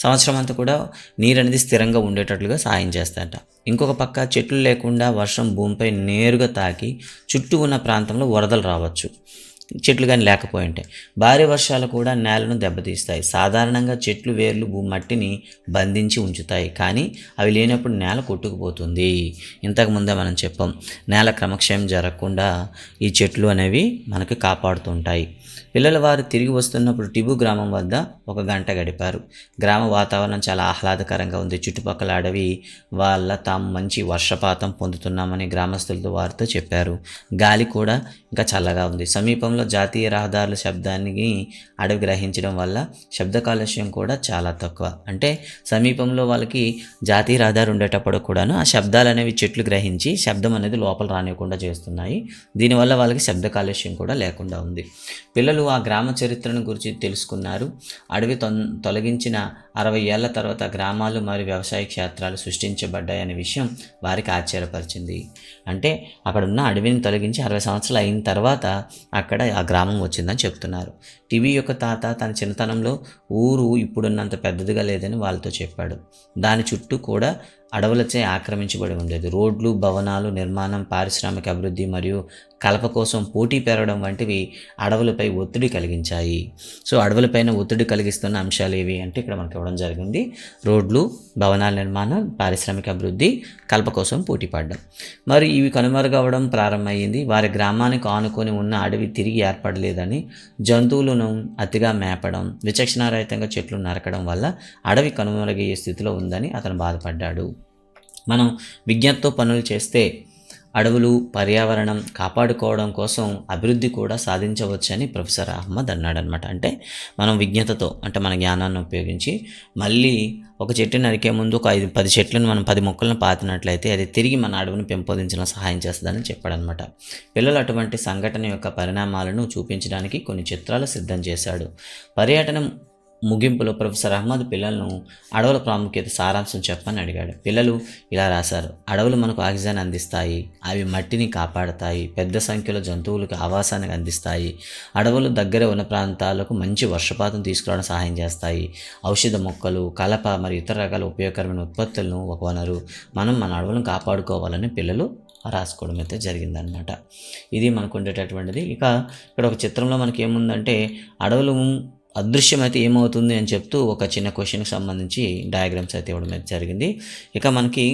సంవత్సరం అంతా కూడా నీరు అనేది స్థిరంగా ఉండేటట్లుగా సహాయం చేస్తాయట. ఇంకొక పక్క చెట్లు లేకుండా వర్షం భూమిపై నేరుగా తాకి చుట్టూ ఉన్న ప్రాంతంలో వరదలు రావచ్చు. చెట్లు కానీ లేకపోయి ఉంటాయి. భారీ వర్షాలు కూడా నేలను దెబ్బతీస్తాయి. సాధారణంగా చెట్లు వేర్లు మట్టిని బంధించి ఉంచుతాయి, కానీ అవి లేనప్పుడు నేల కొట్టుకుపోతుంది. ఇంతకుముందే మనం చెప్పాం, నేల క్రమక్షయం జరగకుండా ఈ చెట్లు అనేవి మనకి కాపాడుతుంటాయి. పిల్లల వారు తిరిగి వస్తున్నప్పుడు టిబు గ్రామం వద్ద ఒక గంట గడిపారు. గ్రామ వాతావరణం చాలా ఆహ్లాదకరంగా ఉంది. చుట్టుపక్కల అడవి వల్ల తాము మంచి వర్షపాతం పొందుతున్నామని గ్రామస్తులతో వారితో చెప్పారు. గాలి కూడా ఇంకా చల్లగా ఉంది. సమీపంలో జాతీయ రహదారుల శబ్దాన్ని అడవి గ్రహించడం వల్ల శబ్ద కాలుష్యం కూడా చాలా తక్కువ. అంటే సమీపంలో వాళ్ళకి జాతీయ రహదారి ఉండేటప్పుడు కూడాను ఆ శబ్దాలు అనేవి చెట్లు గ్రహించి శబ్దం అనేది లోపల రానివ్వకుండా చేస్తున్నాయి. దీనివల్ల వాళ్ళకి శబ్ద కాలుష్యం కూడా లేకుండా ఉంది. పిల్లలు ఆ గ్రామ చరిత్రను గురించి తెలుసుకున్నారు. అడవి తొలగించిన 60 ఏళ్ల తర్వాత గ్రామాలు మరియు వ్యవసాయ క్షేత్రాలు సృష్టించబడ్డాయనే విషయం వారికి ఆశ్చర్యపరిచింది. అంటే అక్కడ ఉన్న అడవిని తొలగించి 60 సంవత్సరాలు అయిన తర్వాత అక్కడ ఆ గ్రామం వచ్చిందని చెప్తున్నారు. టిబి యొక్క తాత తన చిన్నతనంలో ఊరు ఇప్పుడున్నంత పెద్దదిగా లేదని వాళ్ళతో చెప్పాడు. దాని చుట్టూ కూడా అడవులచే ఆక్రమించబడి ఉండేది. రోడ్లు, భవనాలు నిర్మాణం, పారిశ్రామిక అభివృద్ధి మరియు కలప కోసం పోటీ పెరగడం వంటివి అడవులపై ఒత్తిడి కలిగించాయి. సో అడవులపైన ఒత్తిడి కలిగిస్తున్న అంశాలు ఏవి అంటే ఇక్కడ మనకి ఇవ్వడం జరిగింది. రోడ్లు, భవనాల నిర్మాణం, పారిశ్రామిక అభివృద్ధి, కలప కోసం పోటీ పడడం. మరి ఇవి కనుమరుగవడం ప్రారంభమైంది. వారి గ్రామానికి ఆనుకొని ఉన్న అడవి తిరిగి ఏర్పడలేదని, జంతువులను అతిగా మేపడం, విచక్షణారహితంగా చెట్లు నరకడం వల్ల అడవి కనుమరుగయ్యే స్థితిలో ఉందని అతను బాధపడ్డాడు. మనం విజ్ఞతతో పనులు చేస్తే అడవులు, పర్యావరణం కాపాడుకోవడం కోసం అభివృద్ధి కూడా సాధించవచ్చని ప్రొఫెసర్ అహ్మద్ అన్నాడనమాట. అంటే మనం విజ్ఞతతో అంటే మన జ్ఞానాన్ని ఉపయోగించి మళ్ళీ ఒక చెట్టు నరికే ముందు ఒక 10 చెట్లను మనం 10 మొక్కలను పాతినట్లయితే అది తిరిగి మన అడవిని పెంపొందించడం సహాయం చేస్తుందని చెప్పాడనమాట. పిల్లలు అటువంటి సంఘటన యొక్క పరిణామాలను చూపించడానికి కొన్ని చిత్రాలు సిద్ధం చేశాడు. పర్యటన ముగింపులో ప్రొఫెసర్ అహ్మద్ పిల్లలను అడవుల ప్రాముఖ్యత సారాంశం చెప్పని అడిగాడు. పిల్లలు ఇలా రాశారు: అడవులు మనకు ఆక్సిజన్ అందిస్తాయి, అవి మట్టిని కాపాడతాయి, పెద్ద సంఖ్యలో జంతువులకు ఆవాసాన్ని అందిస్తాయి, అడవులు దగ్గర ఉన్న ప్రాంతాలకు మంచి వర్షపాతం తీసుకురావడం సహాయం చేస్తాయి, ఔషధ మొక్కలు, కలప మరియు ఇతర రకాల ఉపయోగకరమైన ఉత్పత్తులను ఒక వనరు, మనం మన అడవులను కాపాడుకోవాలని పిల్లలు రాసుకోవడం అయితే జరిగిందనమాట. ఇది మనకు ఉండేటటువంటిది. ఇక ఇక్కడ ఒక చిత్రంలో మనకి ఏముందంటే అడవులు అదృశ్యమైతే ఏమవుతుంది అని చెప్తూ ఒక చిన్న క్వశ్చన్కి సంబంధించి డయాగ్రామ్స్ అయితే ఇవ్వడం అయితే జరిగింది. ఇక మనకి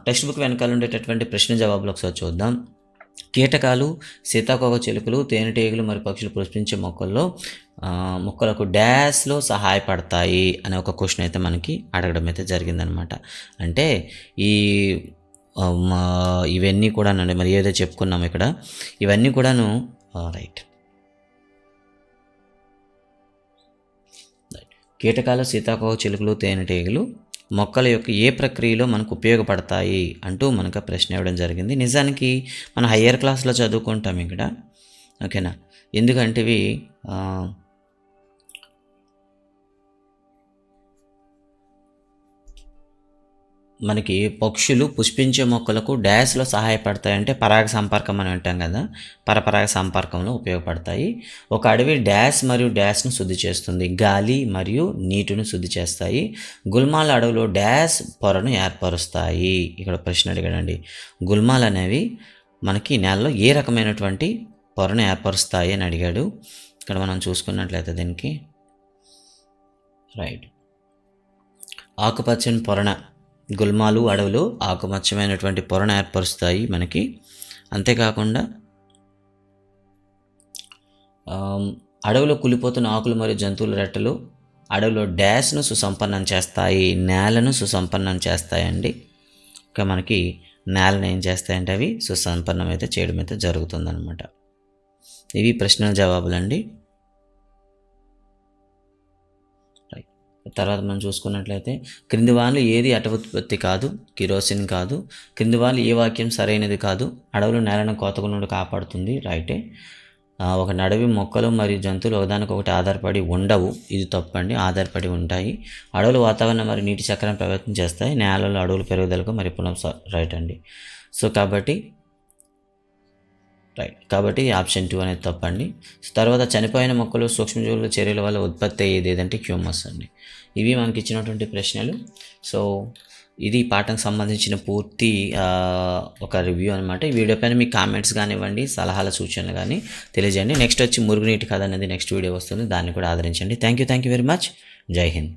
టెక్స్ట్ బుక్ వెనకాల ఉండేటటువంటి ప్రశ్న జవాబులు ఒకసారి చూద్దాం. కీటకాలు, సీతాకోక చిలుకలు, తేనెటీగలు మరియు పక్షులు పుష్పించే మొక్కలకు డ్యాష్లో సహాయపడతాయి అనే ఒక క్వశ్చన్ అయితే మనకి అడగడం అయితే జరిగిందనమాట. అంటే ఇవన్నీ కూడా మరి ఏదైతే చెప్పుకున్నాము ఇక్కడ ఇవన్నీ కూడాను రైట్. కీటకాలు, సీతాకోక చిలుకలు, తేనెటీగలు మొక్కల యొక్క ఏ ప్రక్రియలో మనకు ఉపయోగపడతాయి అంటూ మనకు ప్రశ్న ఇవ్వడం జరిగింది. నిజానికి మనం హయ్యర్ క్లాస్లో చదువుకుంటాం ఇక్కడ, ఓకేనా. ఎందుకంటే ఇవి మనకి పక్షులు పుష్పించే మొక్కలకు డ్యాష్లో సహాయపడతాయంటే పరాగ సంపర్కం అని అంటాం కదా, పరపరాగ సంపర్కంలో ఉపయోగపడతాయి. ఒక అడవి డ్యాష్ మరియు డ్యాష్ను శుద్ధి చేస్తుంది, గాలి మరియు నీటిని శుద్ధి చేస్తాయి. గుల్మాల అడవిలో డ్యాష్ పొరను ఏర్పరుస్తాయి. ఇక్కడ ప్రశ్న అడిగాడండి. గుల్మాలు అనేవి మనకి నేలలో ఏ రకమైనటువంటి పొరను ఏర్పరుస్తాయి అని అడిగాడు. ఇక్కడ మనం చూసుకున్నట్లయితే దీనికి రైట్ ఆకుపచ్చని పొరణ గుల్మాలు అడవులు ఆకుపచ్చమైనటువంటి పొరను ఏర్పరుస్తాయి మనకి. అంతేకాకుండా అడవిలో కులిపోతున్న ఆకులు మరియు జంతువుల రెట్టలు అడవిలో డ్యాష్ను సుసంపన్నం చేస్తాయి, నేలను సుసంపన్నం చేస్తాయండి. ఇంకా మనకి నేలను ఏం చేస్తాయంటే అవి సుసంపన్నం అయితే చేయడం అయితే జరుగుతుందన్నమాట. ఇవి ప్రశ్నల జవాబులండి. తర్వాత మనం చూసుకున్నట్లయితే క్రింది వానలు ఏది అటవ ఉత్పత్తి కాదు, కిరోసిన్ కాదు. క్రింది వానలు ఏ వాక్యం సరైనది కాదు. అడవులు నేలను కోతకు నుండి కాపాడుతుంది, రైటే. ఒక అడవి మొక్కలు మరియు జంతువులు ఒకదానికొకటి ఆధారపడి ఉండవు, ఇది తప్పండి, ఆధారపడి ఉంటాయి. అడవులు వాతావరణం మరియు నీటి చక్రం ప్రభావితం చేస్తాయి, నేలలో అడవుల పెరుగుదలకు మరి రైట్ అండి. సో కాబట్టి ఆప్షన్ 2 అనేది తప్పండి. తర్వాత చనిపోయిన మొక్కలు సూక్ష్మజీవుల చర్యల వల్ల ఉత్పత్తి అయ్యేది ఏదంటే హ్యూమస్ అండి. ఇవి మనకి ఇచ్చినటువంటి ప్రశ్నలు. సో ఇది పాఠంకి సంబంధించిన పూర్తి ఒక రివ్యూ అనమాట. ఈ వీడియో పైన మీ కామెంట్స్ కానివ్వండి, సలహాల సూచనలు కానీ తెలియజేయండి. నెక్స్ట్ వచ్చి మురుగునీటి కథ అనేది నెక్స్ట్ వీడియో వస్తుంది, దాన్ని కూడా ఆదరించండి. Thank you very much. జై హింద్.